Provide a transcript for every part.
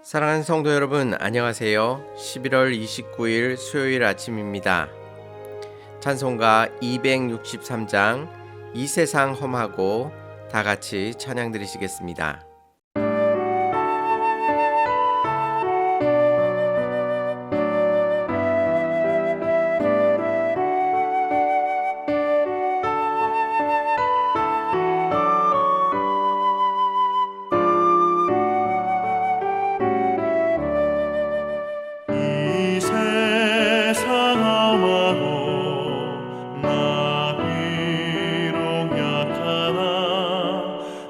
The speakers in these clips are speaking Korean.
사랑하는 성도 여러분, 안녕하세요. 11월 29일 수요일 아침입니다. 찬송가 263장 이 세상 험하고 다 같이 찬양 드리시겠습니다. 이 세상 험하고 나 비록 약하나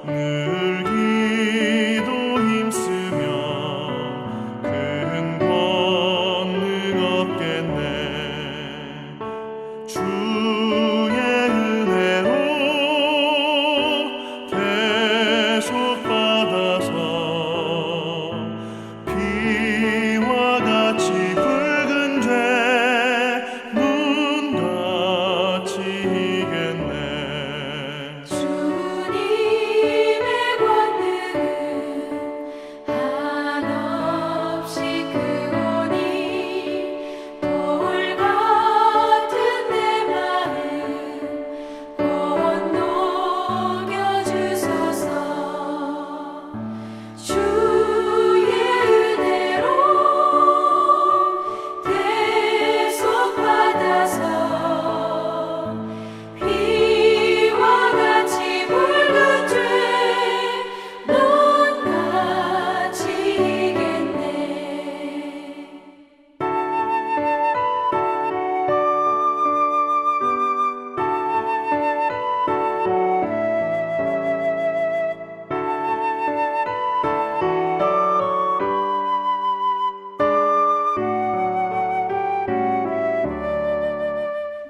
늘 기도 힘쓰면 큰 권능 얻겠네. 주의 은혜로 대속받아서 피와 같이 붉은 죄 눈같이 이겠네. 주님의 권능은 한없이 크오니 돌 같은 내 마음 곧 녹여주소서. 주의 은혜로 대속받아서 피와 같이 붉은 죄 눈같이 이겠네.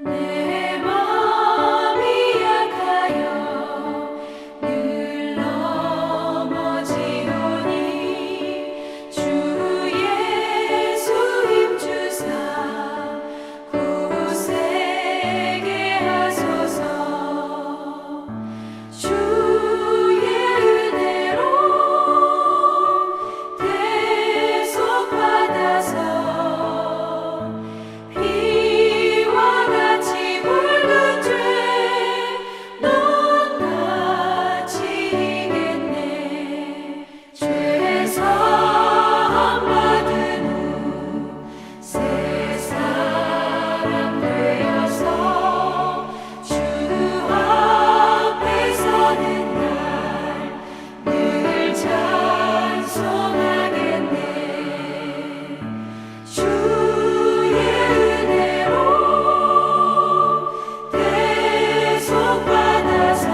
내 마음이 약하여 늘 넘어지오니 주 예수 힘주사 굳세게 하소서. 주의 은혜로 대속받아서 피와 같이 붉은 죄 눈같이 이겠네. 죄 사함 받은 후 새 사람 되어서 주 앞에 서는 날 늘 찬송하겠네. 주의 은혜로 대속받아서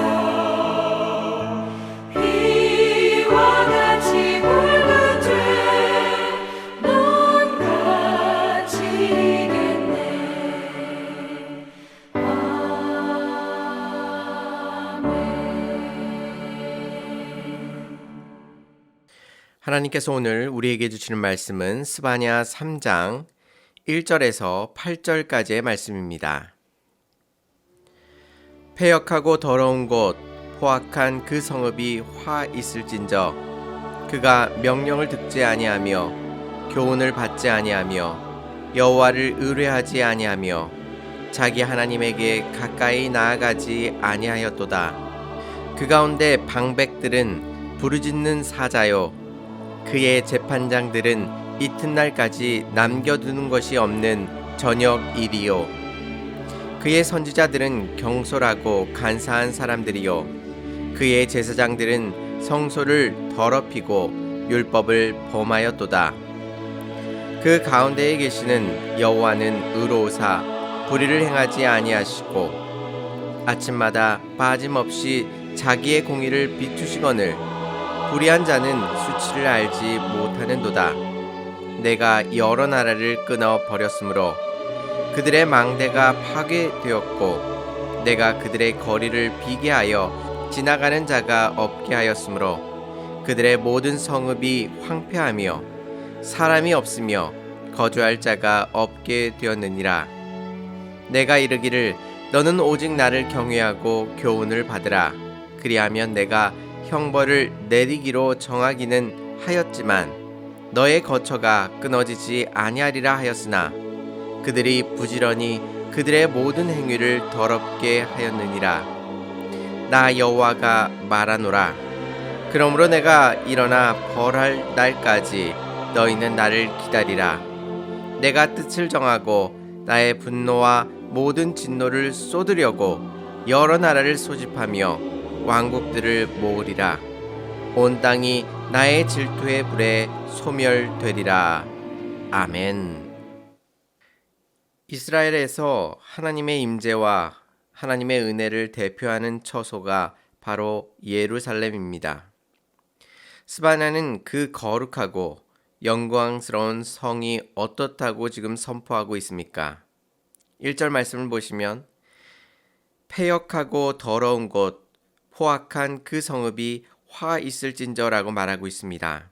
피와 같이 붉은 죄 눈같이 이겠네. 하나님께서 오늘 우리에게 주시는 말씀은 스바냐 3장 1절에서 8절까지의 말씀입니다. 패역하고 더러운 곳 포악한 그 성읍이 화 있을진저 그가 명령을 듣지 아니하며 교훈을 받지 아니하며 여호와를 의뢰하지 아니하며 자기 하나님에게 가까이 나아가지 아니하였도다. 그 가운데 방백들은 부르짖는 사자요 그의 재판장들은 이튿날까지 남겨두는 것이 없는 저녁 일이요 그의 선지자들은 경솔하고 간사한 사람들이요 그의 제사장들은 성소를 더럽히고 율법을 범하였도다. 그 가운데에 계시는 여호와는 의로우사 불의를 행하지 아니하시고 아침마다 빠짐없이 자기의 공의를 비추시거늘 불의한 자는 수치를 알지 못하는도다. 내가 여러 나라를 끊어 버렸으므로 그들의 망대가 파괴되었고 내가 그들의 거리를 비게 하여 지나가는 자가 없게 하였으므로 그들의 모든 성읍이 황폐하며 사람이 없으며 거주할 자가 없게 되었느니라. 내가 이르기를 너는 오직 나를 경외하고 교훈을 받으라. 그리하면 내가 형벌을 내리기로 정하기는 하였지만 너의 거처가 끊어지지 아니하리라 하였으나 그들이 부지런히 그들의 모든 행위를 더럽게 하였느니라. 나 여호와가 말하노라. 그러므로 내가 일어나 벌할 날까지 너희는 나를 기다리라. 내가 뜻을 정하고 나의 분노와 모든 진노를 쏟으려고 여러 나라를 소집하며 왕국들을 모으리라. 온 땅이 나의 질투의 불에 소멸되리라. 아멘. 이스라엘에서 하나님의 임재와 하나님의 은혜를 대표하는 처소가 바로 예루살렘입니다. 스바냐는 그 거룩하고 영광스러운 성이 어떻다고 지금 선포하고 있습니까? 1절 말씀을 보시면 패역하고 더러운 곳, 포악한 그 성읍이 화 있을진저라고 말하고 있습니다.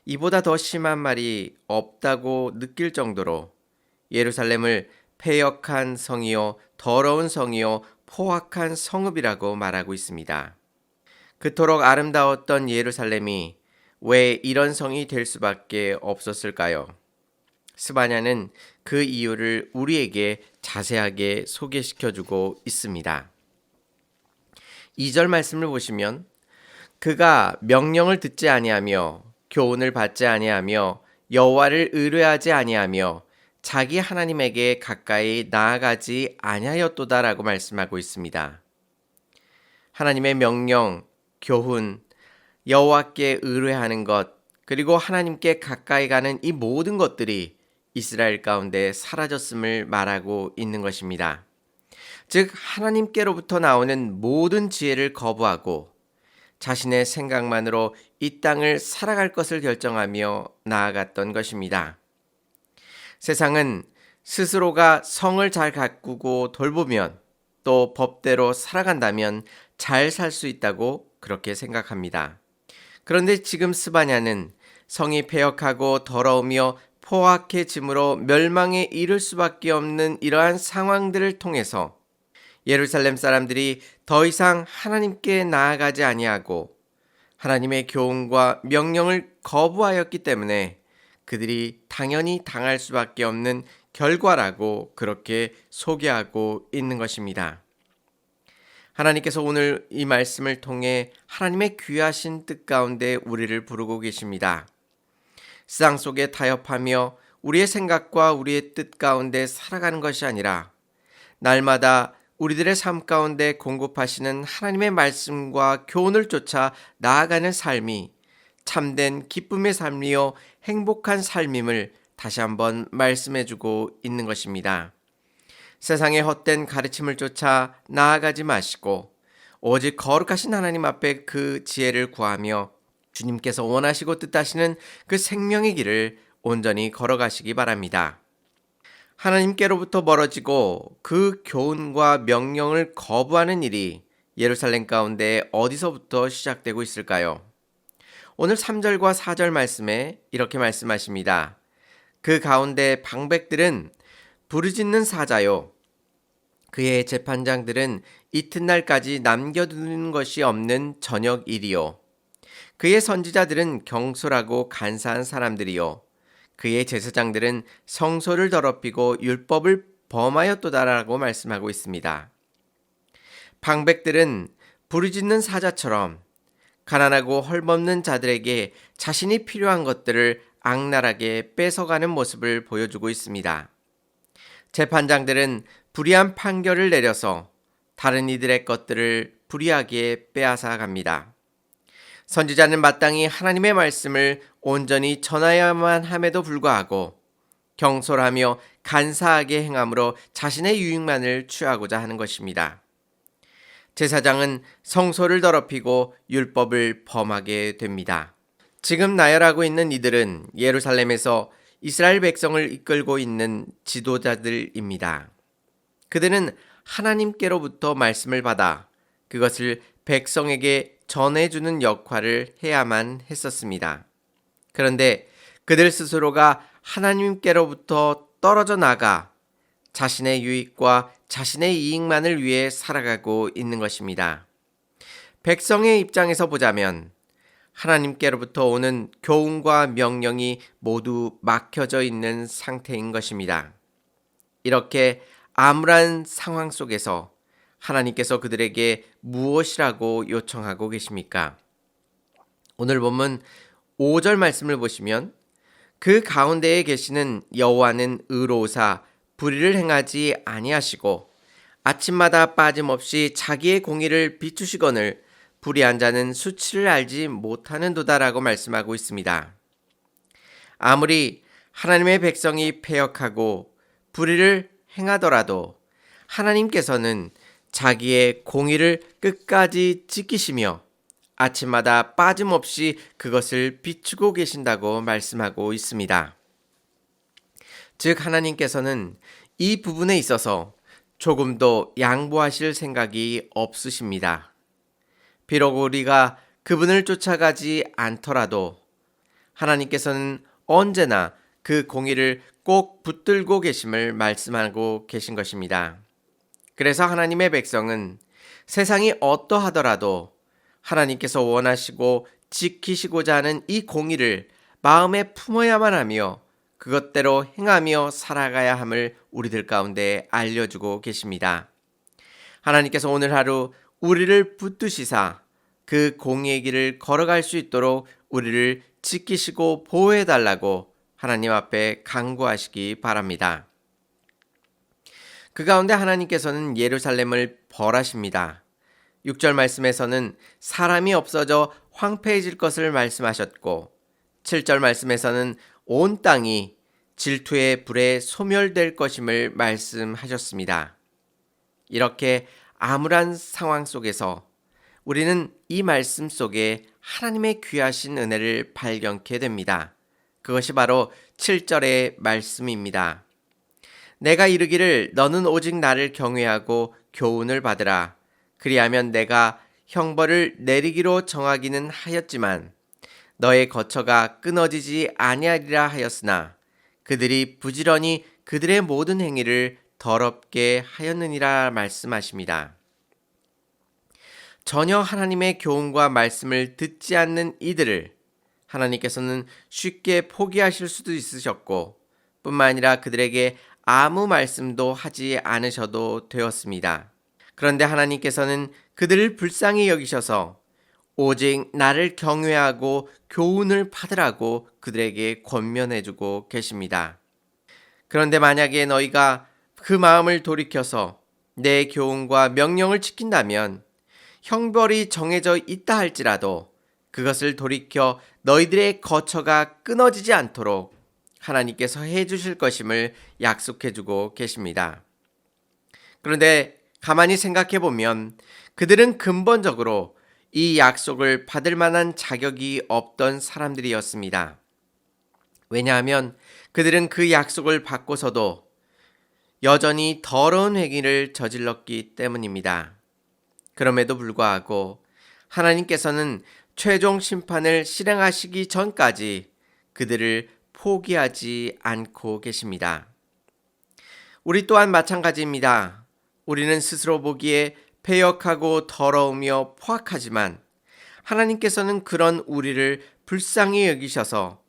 이보다 더 심한 말이 없다고 느낄 정도로 예루살렘을 패역한 성이요, 더러운 성이요, 포악한 성읍이라고 말하고 있습니다. 그토록 아름다웠던 예루살렘이 왜 이런 성이 될 수밖에 없었을까요? 스바냐는 그 이유를 우리에게 자세하게 소개시켜주고 있습니다. 2절 말씀을 보시면 그가 명령을 듣지 아니하며 교훈을 받지 아니하며 여호와를 의뢰하지 아니하며 자기 하나님에게 가까이 나아가지 아니하였도다라고 말씀하고 있습니다. 하나님의 명령, 교훈, 여호와께 의뢰하는 것, 그리고 하나님께 가까이 가는 이 모든 것들이 이스라엘 가운데 사라졌음을 말하고 있는 것입니다. 즉 하나님께로부터 나오는 모든 지혜를 거부하고 자신의 생각만으로 이 땅을 살아갈 것을 결정하며 나아갔던 것입니다. 세상은 스스로가 성을 잘 가꾸고 돌보면 또 법대로 살아간다면 잘 살 수 있다고 그렇게 생각합니다. 그런데 지금 스바냐는 성이 패역하고 더러우며 포악해짐으로 멸망에 이를 수밖에 없는 이러한 상황들을 통해서 예루살렘 사람들이 더 이상 하나님께 나아가지 아니하고 하나님의 교훈과 명령을 거부하였기 때문에 그들이 당연히 당할 수밖에 없는 결과라고 그렇게 소개하고 있는 것입니다. 하나님께서 오늘 이 말씀을 통해 하나님의 귀하신 뜻 가운데 우리를 부르고 계십니다. 세상 속에 타협하며 우리의 생각과 우리의 뜻 가운데 살아가는 것이 아니라 날마다 우리들의 삶 가운데 공급하시는 하나님의 말씀과 교훈을 쫓아 나아가는 삶이 참된 기쁨의 삶이요 행복한 삶임을 다시 한번 말씀해주고 있는 것입니다. 세상의 헛된 가르침을 쫓아 나아가지 마시고 오직 거룩하신 하나님 앞에 그 지혜를 구하며 주님께서 원하시고 뜻하시는 그 생명의 길을 온전히 걸어가시기 바랍니다. 하나님께로부터 멀어지고 그 교훈과 명령을 거부하는 일이 예루살렘 가운데 어디서부터 시작되고 있을까요? 오늘 3절과 4절 말씀에 이렇게 말씀하십니다. 그 가운데 방백들은 부르짖는 사자요 그의 재판장들은 이튿날까지 남겨두는 것이 없는 저녁 일이요 그의 선지자들은 경솔하고 간사한 사람들이요 그의 제사장들은 성소를 더럽히고 율법을 범하였도다라고 말씀하고 있습니다. 방백들은 부르짖는 사자처럼 가난하고 헐벗는 자들에게 자신이 필요한 것들을 악랄하게 뺏어가는 모습을 보여주고 있습니다. 재판장들은 불의한 판결을 내려서 다른 이들의 것들을 불의하게 빼앗아 갑니다. 선지자는 마땅히 하나님의 말씀을 온전히 전하여야만 함에도 불구하고 경솔하며 간사하게 행함으로 자신의 유익만을 취하고자 하는 것입니다. 제사장은 성소를 더럽히고 율법을 범하게 됩니다. 지금 나열하고 있는 이들은 예루살렘에서 이스라엘 백성을 이끌고 있는 지도자들입니다. 그들은 하나님께로부터 말씀을 받아 그것을 백성에게 전해주는 역할을 해야만 했었습니다. 그런데 그들 스스로가 하나님께로부터 떨어져 나가 자신의 유익과 자신의 이익만을 위해 살아가고 있는 것입니다. 백성의 입장에서 보자면 하나님께로부터 오는 교훈과 명령이 모두 막혀져 있는 상태인 것입니다. 이렇게 암울한 상황 속에서 하나님께서 그들에게 무엇이라고 요청하고 계십니까? 오늘 본문 5절 말씀을 보시면 그 가운데에 계시는 여호와는 의로우사 불의를 행하지 아니하시고 아침마다 빠짐없이 자기의 공의를 비추시거늘 불의한 자는 수치를 알지 못하는도다라고 말씀하고 있습니다. 아무리 하나님의 백성이 패역하고 불의를 행하더라도 하나님께서는 자기의 공의를 끝까지 지키시며 아침마다 빠짐없이 그것을 비추고 계신다고 말씀하고 있습니다. 즉 하나님께서는 이 부분에 있어서 조금도 양보하실 생각이 없으십니다. 비록 우리가 그분을 쫓아가지 않더라도 하나님께서는 언제나 그 공의를 꼭 붙들고 계심을 말씀하고 계신 것입니다. 그래서 하나님의 백성은 세상이 어떠하더라도 하나님께서 원하시고 지키시고자 하는 이 공의를 마음에 품어야만 하며 그것대로 행하며 살아가야 함을 우리들 가운데 알려주고 계십니다. 하나님께서 오늘 하루 우리를 붙드시사 그 공의의 길을 걸어갈 수 있도록 우리를 지키시고 보호해달라고 하나님 앞에 간구하시기 바랍니다. 그 가운데 하나님께서는 예루살렘을 벌하십니다. 6절 말씀에서는 사람이 없어져 황폐해질 것을 말씀하셨고 7절 말씀에서는 온 땅이 질투의 불에 소멸될 것임을 말씀하셨습니다. 이렇게 암울한 상황 속에서 우리는 이 말씀 속에 하나님의 귀하신 은혜를 발견케 됩니다. 그것이 바로 7절의 말씀입니다. 내가 이르기를 너는 오직 나를 경외하고 교훈을 받으라. 그리하면 내가 형벌을 내리기로 정하기는 하였지만 너의 거처가 끊어지지 아니하리라 하였으나 그들이 부지런히 그들의 모든 행위를 더럽게 하였느니라 말씀하십니다. 전혀 하나님의 교훈과 말씀을 듣지 않는 이들을 하나님께서는 쉽게 포기하실 수도 있으셨고 뿐만 아니라 그들에게 아무 말씀도 하지 않으셔도 되었습니다. 그런데 하나님께서는 그들을 불쌍히 여기셔서 오직 나를 경외하고 교훈을 받으라고 그들에게 권면해주고 계십니다. 그런데 만약에 너희가 그 마음을 돌이켜서 내 교훈과 명령을 지킨다면 형벌이 정해져 있다 할지라도 그것을 돌이켜 너희들의 거처가 끊어지지 않도록 하나님께서 해주실 것임을 약속해주고 계십니다. 그런데 가만히 생각해 보면 그들은 근본적으로 이 약속을 받을 만한 자격이 없던 사람들이었습니다. 왜냐하면 그들은 그 약속을 받고서도 여전히 더러운 행위를 저질렀기 때문입니다. 그럼에도 불구하고 하나님께서는 최종 심판을 실행하시기 전까지 그들을 포기하지 않고 계십니다. 우리 또한 마찬가지입니다. 우리는 스스로 보기에 패역하고 더러우며 포악하지만 하나님께서는 그런 우리를 불쌍히 여기셔서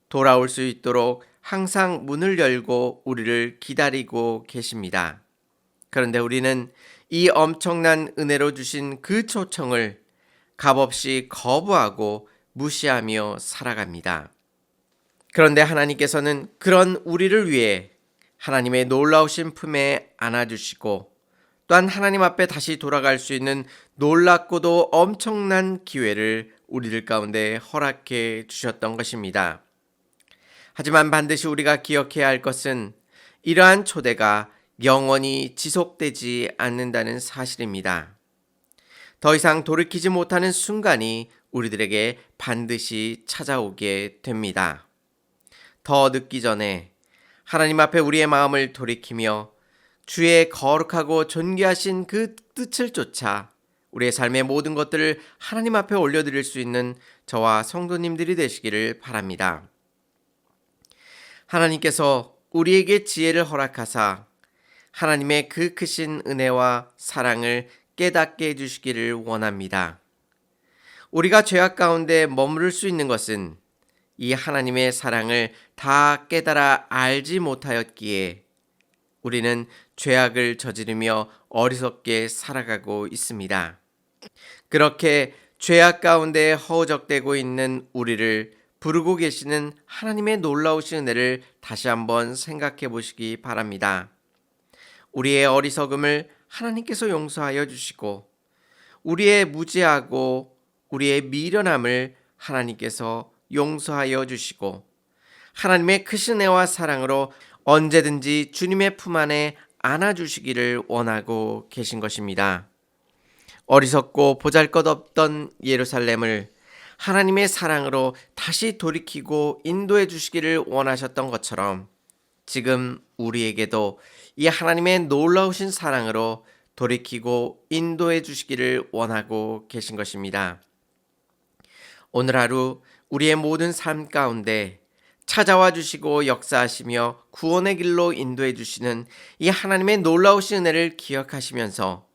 돌아올 수 있도록 항상 문을 열고 우리를 기다리고 계십니다. 그런데 우리는 이 엄청난 은혜로 주신 그 초청을 값없이 거부하고 무시하며 살아갑니다. 그런데 하나님께서는 그런 우리를 위해 하나님의 놀라우신 품에 안아주시고 또한 하나님 앞에 다시 돌아갈 수 있는 놀랍고도 엄청난 기회를 우리들 가운데 허락해 주셨던 것입니다. 하지만 반드시 우리가 기억해야 할 것은 이러한 초대가 영원히 지속되지 않는다는 사실입니다. 더 이상 돌이키지 못하는 순간이 우리들에게 반드시 찾아오게 됩니다. 더 늦기 전에 하나님 앞에 우리의 마음을 돌이키며 주의 거룩하고 존귀하신 그 뜻을 쫓아 우리의 삶의 모든 것들을 하나님 앞에 올려드릴 수 있는 저와 성도님들이 되시기를 바랍니다. 하나님께서 우리에게 지혜를 허락하사 하나님의 그 크신 은혜와 사랑을 깨닫게 해주시기를 원합니다. 우리가 죄악 가운데 머무를 수 있는 것은 이 하나님의 사랑을 다 깨달아 알지 못하였기에 우리는 죄악을 저지르며 어리석게 살아가고 있습니다. 그렇게 죄악 가운데 허우적대고 있는 우리를 부르고 계시는 하나님의 놀라우신 은혜를 다시 한번 생각해 보시기 바랍니다. 우리의 어리석음을 하나님께서 용서하여 주시고 우리의 무지하고 우리의 미련함을 하나님께서 용서하여 주시고 하나님의 크신 은혜와 사랑으로 언제든지 주님의 품 안에 안아주시기를 원하고 계신 것입니다. 어리석고 보잘것없던 예루살렘을 하나님의 사랑으로 다시 돌이키고 인도해 주시기를 원하셨던 것처럼 지금 우리에게도 이 하나님의 놀라우신 사랑으로 돌이키고 인도해 주시기를 원하고 계신 것입니다. 오늘 하루 우리의 모든 삶 가운데 찾아와 주시고 역사하시며 구원의 길로 인도해 주시는 이 하나님의 놀라우신 은혜를 기억하시면서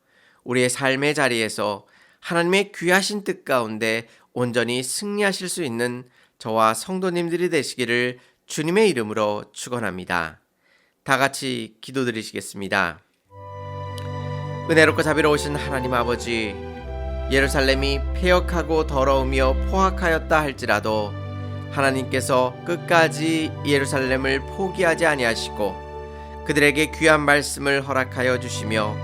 우리의 삶의 자리에서 하나님의 귀하신 뜻 가운데 온전히 승리하실 수 있는 저와 성도님들이 되시기를 주님의 이름으로 축원합니다. 다 같이 기도드리시겠습니다. 은혜롭고 자비로우신 하나님 아버지, 예루살렘이 폐역하고 더러우며 포악하였다 할지라도 하나님께서 끝까지 예루살렘을 포기하지 아니하시고 그들에게 귀한 말씀을 허락하여 주시며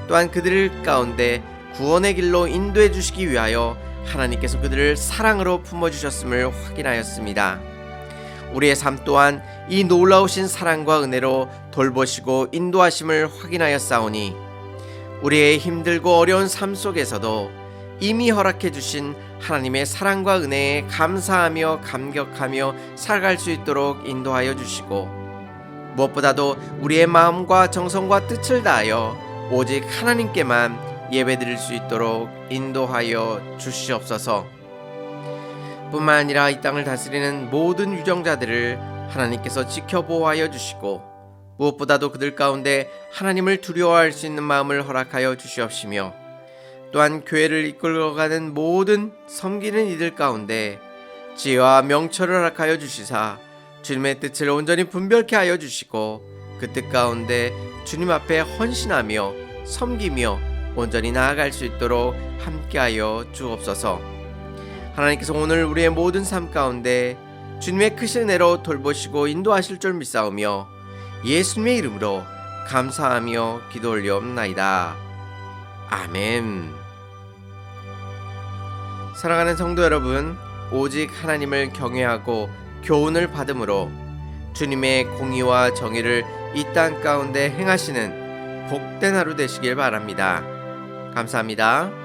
또한 그들 가운데 구원의 길로 인도해 주시기 위하여 하나님께서 그들을 사랑으로 품어주셨음을 확인하였습니다. 우리의 삶 또한 이 놀라우신 사랑과 은혜로 돌보시고 인도하심을 확인하였사오니 우리의 힘들고 어려운 삶 속에서도 이미 허락해 주신 하나님의 사랑과 은혜에 감사하며 감격하며 살아갈 수 있도록 인도하여 주시고 무엇보다도 우리의 마음과 정성과 뜻을 다하여 오직 하나님께만 예배드릴 수 있도록 인도하여 주시옵소서. 뿐만 아니라 이 땅을 다스리는 모든 유정자들을 하나님께서 지켜보호하여 주시고 무엇보다도 그들 가운데 하나님을 두려워할 수 있는 마음을 허락하여 주시옵시며 또한 교회를 이끌어가는 모든 섬기는 이들 가운데 지혜와 명철을 허락하여 주시사 주님의 뜻을 온전히 분별케 하여 주시고 그 뜻 가운데 주님 앞에 헌신하며 섬기며 온전히 나아갈 수 있도록 함께하여 주옵소서. 하나님께서 오늘 우리의 모든 삶 가운데 주님의 크신 은혜로 돌보시고 인도하실 줄 믿사오며 예수님의 이름으로 감사하며 기도 올리옵나이다. 아멘. 사랑하는 성도 여러분, 오직 하나님을 경외하고 교훈을 받음으로 주님의 공의와 정의를 이 땅 가운데 행하시는 복된 하루 되시길 바랍니다. 감사합니다.